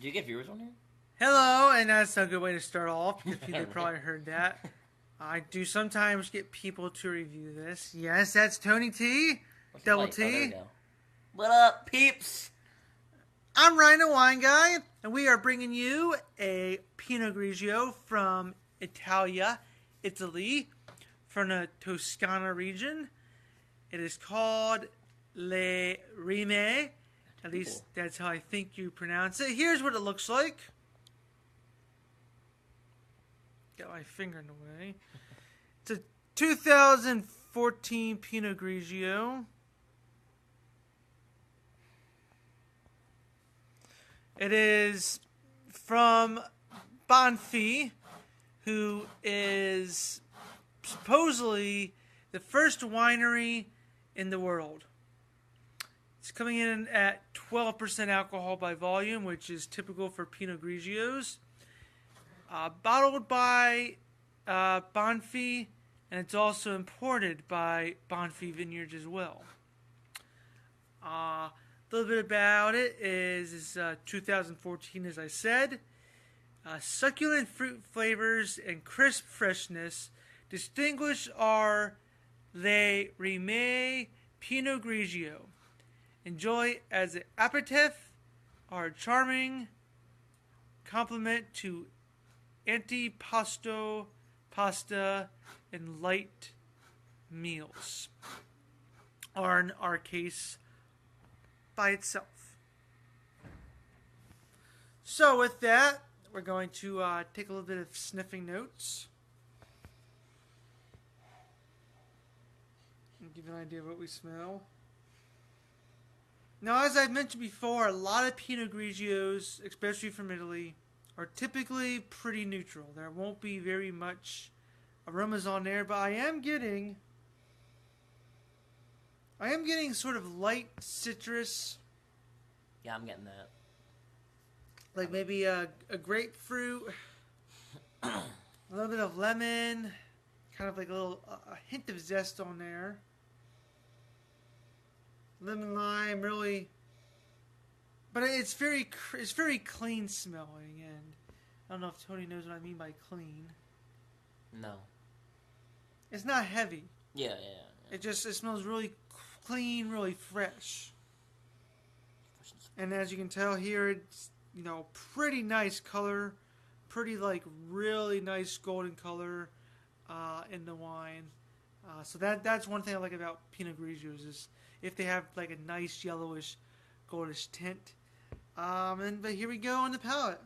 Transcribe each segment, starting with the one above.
Do you get viewers on here? Hello, and that's a good way to start off because people probably heard that. I do sometimes get people to review this. Yes, that's Tony T. Double T. Oh, there we go. What up, peeps? I'm Ryan, the wine guy, and we are bringing you a Pinot Grigio from Italy, from the Toscana region. It is called Le Rime. At least that's how I think you pronounce it. Here's what it looks like. Got my finger in the way. It's a 2014 Pinot Grigio. It is from Banfi, who is supposedly the first winery in the world. It's coming in at 12% alcohol by volume, which is typical for Pinot Grigios. Bottled by Banfi, and it's also imported by Banfi Vineyards as well. A little bit about it is 2014, as I said. Succulent fruit flavors and crisp freshness distinguish our Le Rime Pinot Grigio. Enjoy as an aperitif or a charming complement to antipasto, pasta, and light meals. Or in our case, by itself. So with that, we're going to take a little bit of sniffing notes. And give you an idea of what we smell. Now, as I've mentioned before, a lot of Pinot Grigios, especially from Italy, are typically pretty neutral. There won't be very much aromas on there, but I am getting sort of light citrus. Yeah, I'm getting that. Like maybe a grapefruit, a little bit of lemon, kind of like a hint of zest on there. Lemon lime, really, but it's very clean smelling, and I don't know if Tony knows what I mean by clean. No. It's not heavy. Yeah. It smells really clean, really fresh. And as you can tell here, it's pretty nice color, pretty really nice golden color in the wine. So that's one thing I like about Pinot Grigios is if they have like a nice yellowish, goldish tint. But here we go on the palate.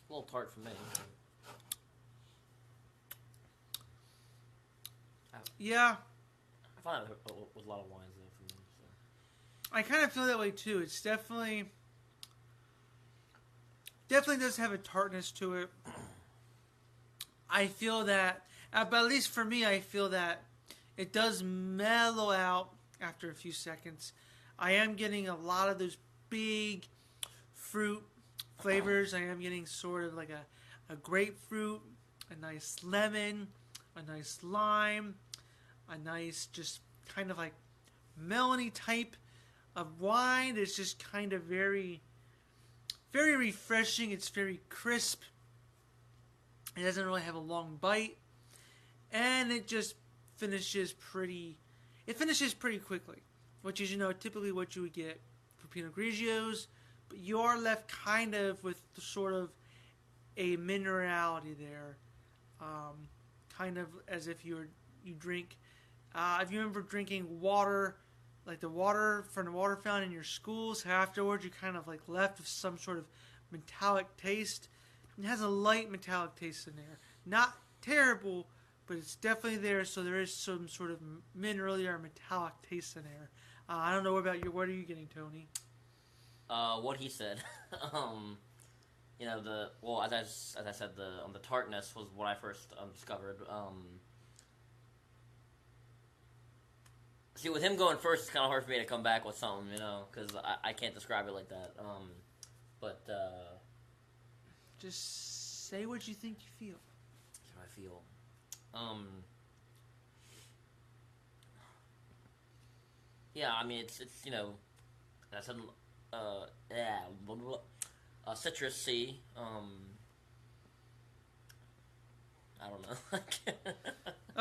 A little tart for me. Yeah. I find it with a lot of wines though for me. So. I kind of feel that way too. It's definitely does have a tartness to it. I feel that, but at least for me, I feel that it does mellow out after a few seconds. I am getting a lot of those big fruit flavors. I am getting sort of like a grapefruit, a nice lemon, a nice lime, a nice just kind of like melony type of wine. It's just kind of very refreshing. It's very crisp. It doesn't really have a long bite, and it just finishes pretty quickly, which is typically what you would get for Pinot Grigios. But you are left kind of with sort of a minerality there, kind of as if you drink. If you remember drinking water, like the water from the water fountain in your schools, afterwards you kind of like left with some sort of metallic taste. It has a light metallic taste in there. Not terrible, but it's definitely there, so there is some sort of minerally or metallic taste in there. I don't know what about you. What are you getting, Tony? What he said. As I said, the tartness was what I first discovered. See, with him going first, it's kind of hard for me to come back with something, because I can't describe it like that. But just say what you think you feel. That's what I feel. Um, yeah, I mean it's that's yeah, blah, blah, blah. Citrusy. I don't know.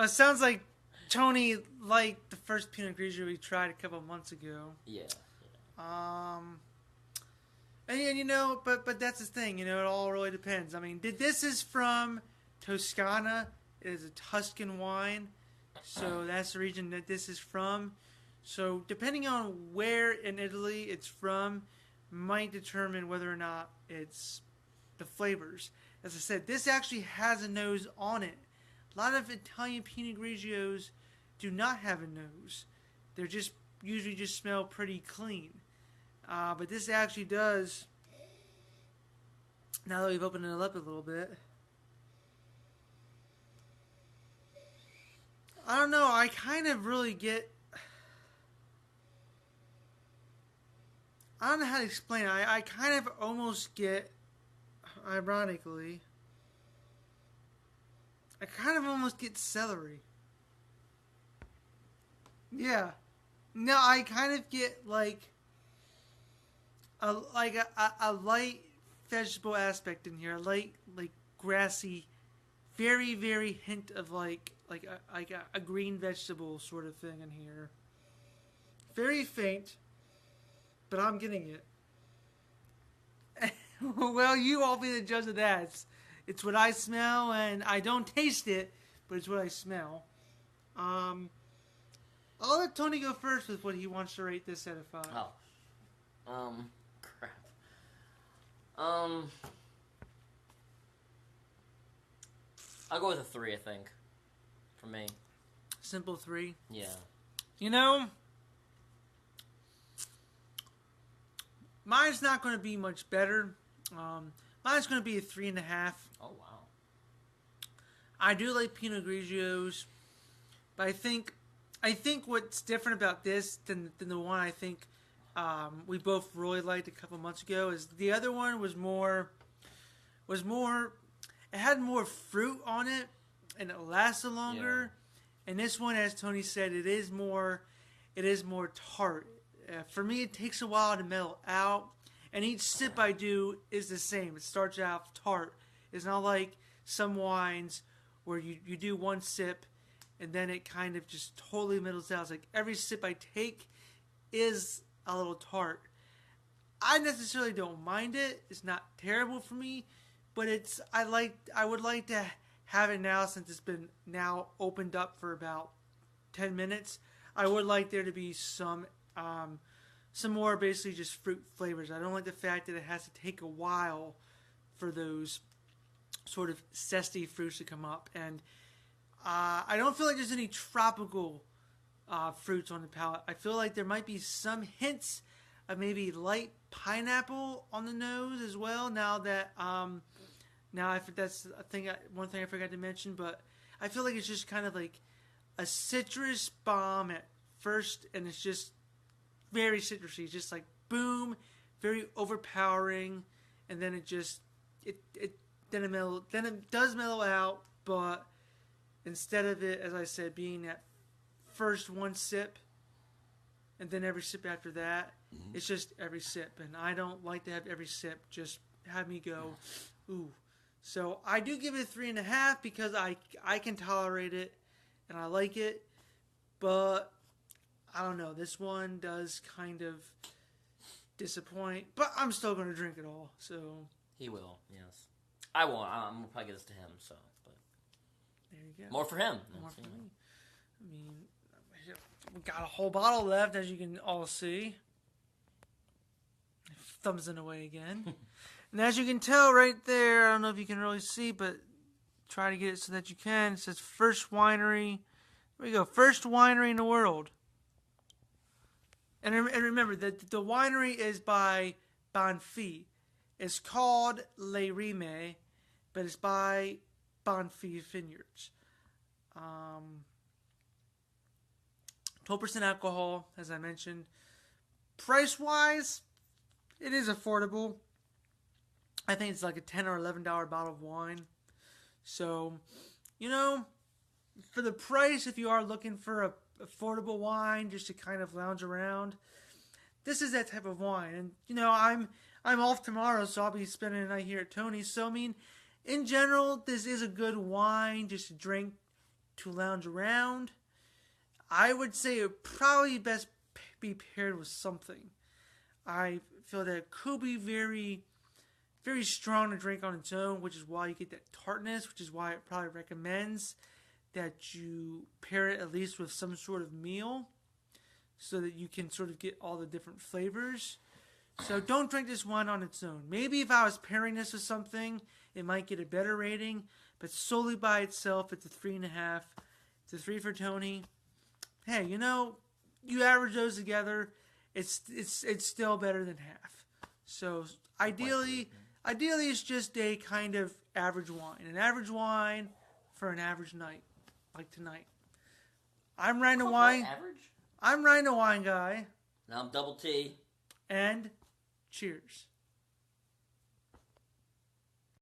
It sounds like Tony liked the first Pinot Grigio we tried a couple months ago. Yeah. Um, and but that's the thing. It all really depends. I mean, this is from Toscana. It is a Tuscan wine, so that's the region that this is from. So depending on where in Italy it's from, might determine whether or not it's the flavors. As I said, this actually has a nose on it. A lot of Italian Pinot Grigios do not have a nose. They're usually just smell pretty clean. But this actually does. Now that we've opened it up a little bit, I don't know. I kind of really get. I don't know how to explain it. I kind of almost get, ironically, I kind of almost get celery. Yeah. No, I kind of get like a light vegetable aspect in here. A light, like grassy, very, very hint of like a green vegetable sort of thing in here. Very faint, but I'm getting it. Well, you all be the judge of that. It's what I smell, and I don't taste it, but it's what I smell. I'll let Tony go first with what he wants to rate this out of 5. Oh. Crap. I'll go with a 3, I think. For me. Simple 3. Yeah. Mine's not going to be much better. Mine's going to be a 3.5. Oh, wow. I do like Pinot Grigios, but I think what's different about this than the one I think we both really liked a couple months ago is the other one was more. It had more fruit on it, and it lasted longer. Yeah. And this one, as Tony said, it is more tart. For me, it takes a while to mellow out, and each sip I do is the same. It starts out tart. It's not like some wines where you do one sip, and then it kind of just totally mellows out. It's like every sip I take is a little tart. I necessarily don't mind it. It's not terrible for me, but I would like to have it now since it's been now opened up for about 10 minutes. I would like there to be some more basically just fruit flavors. I don't like the fact that it has to take a while for those sort of zesty fruits to come up. And I don't feel like there's any tropical fruits on the palate. I feel like there might be some hints of maybe light pineapple on the nose as well. Now that that's one thing I forgot to mention, but I feel like it's just kind of like a citrus bomb at first, and it's just very citrusy, just like boom, very overpowering, and then it does mellow out, but instead of it, as I said, being that first one sip and then every sip after that, it's just every sip, and I don't like to have every sip just have me go, ooh. So I do give it a 3.5 because I can tolerate it and I like it, but I don't know. This one does kind of disappoint, but I'm still going to drink it all. So he will, yes. I won't. I'm gonna probably give this to him. So, but there you go. More for him. More for me. I mean, we got a whole bottle left, as you can all see. Thumbs in the way again. And as you can tell right there, I don't know if you can really see, but try to get it so that you can. It says first winery. There we go. First winery in the world. And remember that the winery is by Banfi. It's called Le Rime, but it's by Banfi Vineyards. 12% alcohol, as I mentioned. Price-wise, it is affordable. I think it's like a $10 or $11 bottle of wine. So, you know, for the price, if you are looking for a affordable wine just to kind of lounge around, this is that type of wine. And you know, I'm off tomorrow, so I'll be spending the night here at Tony's. So I mean, in general, this is a good wine just to drink to lounge around. I would say it would probably best be paired with something. I feel that it could be very, very strong to drink on its own, which is why you get that tartness, which is why it probably recommends that you pair it at least with some sort of meal so that you can sort of get all the different flavors. So don't drink this wine on its own. Maybe if I was pairing this with something, it might get a better rating, but solely by itself, it's a 3.5. It's a 3 for Tony. Hey, you know, you average those together, it's still better than half. So ideally it's just a kind of average wine. An average wine for an average night, like tonight. I'm Ryan the Wine. Average? I'm Ryan the Wine Guy. Now I'm Double T. And cheers.